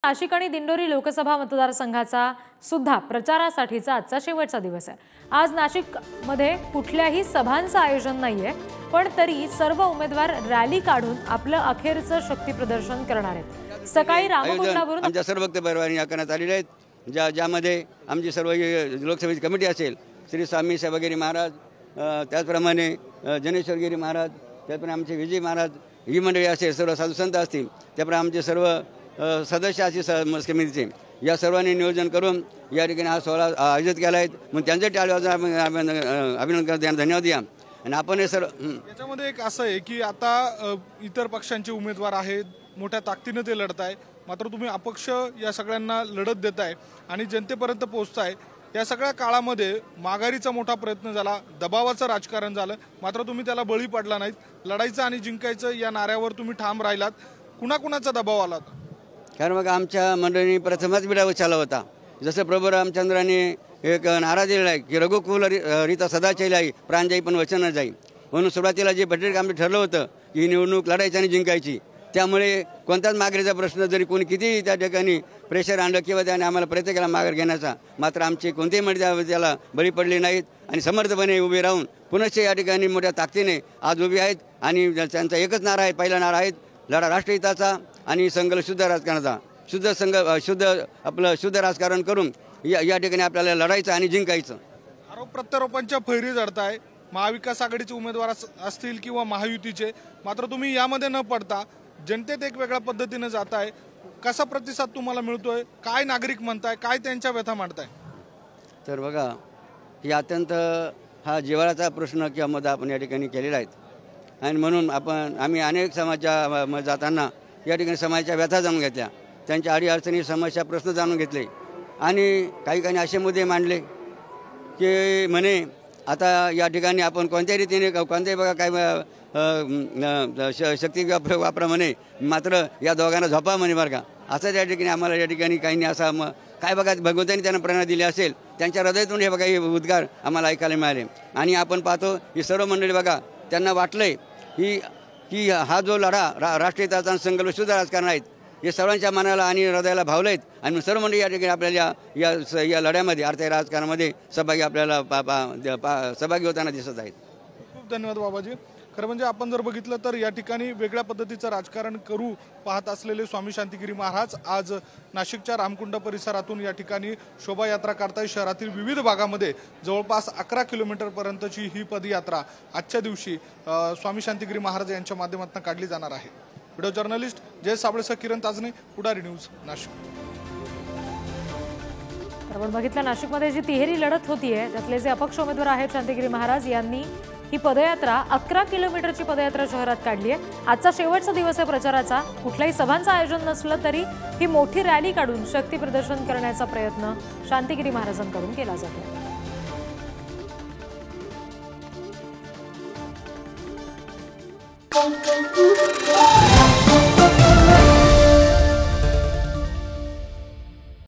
नाशिक आणि दिंडोरी लोकसभा मतदारसंघाचा सुद्धा प्रचारासाठीचा आजचा शेवटचा दिवस आहे। आज नाशिक मध्ये कुठल्याही सभांचं आयोजन नाहीये, पण तरी सर्व उमेदवार रॅली काढून आपलं अखेरचं शक्ती प्रदर्शन करणार आहेत। सकाळी रामकुंडावरून आमच्या सर्व वक्तव्यावरणी करण्यात आलेले आहेत, ज्यामध्ये आमची सर्व लोकसभेची कमिटी असेल, श्री स्वामी सेवागिरी महाराज, त्याचप्रमाणे जनेश्वर गिरी महाराज, त्याचप्रमाणे आमचे विजय महाराज ही मंडळी असेल, सर्व साधू संत असतील, त्याप्रमाणे आमचे सर्व सदस्य असे समितीचे या सर्वांनी नियोजन करून या ठिकाणी हा सोहळा आयोजित केला आहे। मग त्यांच्या टाळ्याचा अभिनंदन करतो, धन्यवाद द्या। आणि आपण हे सर याच्यामध्ये एक असं आहे की आता इतर पक्षांचे उमेदवार आहेत, मोठ्या ताकदीने ते लढत आहे, मात्र तुम्ही अपक्ष या सगळ्यांना लढत देताय आणि जनतेपर्यंत पोहोचताय। या सगळ्या काळामध्ये माघारीचा मोठा प्रयत्न झाला, दबावाचं राजकारण झालं, मात्र तुम्ही त्याला बळी पडला नाहीत। लढायचं आणि जिंकायचं या नाऱ्यावर तुम्ही ठाम राहिलात। कुणाकुणाचा दबाव आला? कारण मग आमच्या मंडळीने प्रथमच विडा उचलला होता। जसं प्रभू रामचंद्राने एक नारा दिलेला आहे की रघुकुल रीता सदा चैलाई, प्राण जाई पण वचन न जाई। म्हणून सुरुवातीला जे बजेट आम्ही ठरलं होतं की निवडणूक लढायची आणि जिंकायची, त्यामुळे कोणताच मागणीचा प्रश्न जरी कोणी किती त्या ठिकाणी प्रेशर आणलं किंवा त्याने आम्हाला प्रयत्न केला माघार घेण्याचा, मात्र आमचे कोणतेही मंडळी त्याला बळी पडले नाहीत आणि समर्थपणे उभे राहून पुनश्च या ठिकाणी मोठ्या ताकदीने आज उभे आहेत। आणि त्यांचा एकच नारा आहे, पहिला नारा आहे लढा राष्ट्रहिताचा आणि संघ शुद्ध राजकारणाचा। शुद्ध राजकारण करून या ठिकाणी आपल्याला लढायचं आणि जिंकायचं। आरोप प्रत्यारोपांच्या फैरी जडताय, महाविकास आघाडीचे उमेदवार असतील किंवा महायुतीचे, मात्र तुम्ही यामध्ये न पडता जनतेत एक वेगळ्या पद्धतीने जाताय। कसा प्रतिसाद तुम्हाला मिळतोय? काय नागरिक म्हणताय? काय त्यांच्या व्यथा मांडताय? तर बघा, ही अत्यंत हा जिव्हाळ्याचा प्रश्न किंवा मुद्दा आपण या ठिकाणी केलेला आहे आणि म्हणून आम्ही अनेक समाजाच्या जाताना या ठिकाणी समाजाच्या व्यथा जाणून घेतल्या, त्यांच्या अडीअडचणी समस्या प्रश्न जाणून घेतले आणि काही असे मुद्दे मांडले की म्हणे आता या ठिकाणी आपण कोणत्याही रीतीने कोणत्याही बघा काय शक्ती वापरा म्हणे, मात्र या दोघांना झोपा म्हणे बरं का। असं त्या ठिकाणी आम्हाला या ठिकाणी काही असा काय बघा भगवंतांनी त्यांना प्रेरणा दिली असेल, त्यांच्या हृदयातून हे बघा हे उद्गार आम्हाला ऐकायला मिळाले। आणि आपण पाहतो ही सर्व मंडळी बघा, त्यांना वाटलंय की हा जो लढा राष्ट्रहिताचा संघ शुद्ध राजकारण आहेत, हे सर्वांच्या मनाला आणि हृदयाला भावले आहेत आणि सर्व मंडळी या ठिकाणी आपल्याला या लढ्यामध्ये अर्थ राजकारणामध्ये सहभागी आपल्याला सहभागी होताना दिसत आहेत। खूप धन्यवाद बाबाजी। खरं म्हणजे आपण जर बघितलं तर या ठिकाणी वेगळ्या पद्धतीचं राजकारण करू पाहत असलेले स्वामी शांतिगिरी महाराज आज नाशिकच्या रामकुंड परिसरातून या ठिकाणी शोभायात्रा करताय। शहरातील विविध भागामध्ये जवळपास 11 किलोमीटरपर्यंतची ही पदयात्रा आजच्या दिवशी स्वामी शांतिगिरी महाराज यांच्या माध्यमातून काढली जाणार आहे। व्हिडिओ जर्नलिस्ट जय साबळेसह किरण ताजने, पुढारी न्यूज, नाशिक। आपण बघितलं नाशिकमध्ये जी तिहेरी लढत होतीये, त्यातले जे अपक्ष उमेदवार आहेत शांतिगिरी महाराज यांनी ही पदयात्रा 11 किलोमीटरची पदयात्रा शहरात काढली आहे। आजचा शेवटचा दिवस आहे प्रचाराचा। कुठल्याही सभांचं आयोजन नसलं तरी ही मोठी रॅली काढून शक्ती प्रदर्शन करण्याचा प्रयत्न शांतिगिरी महाराजांकडून केला जातो।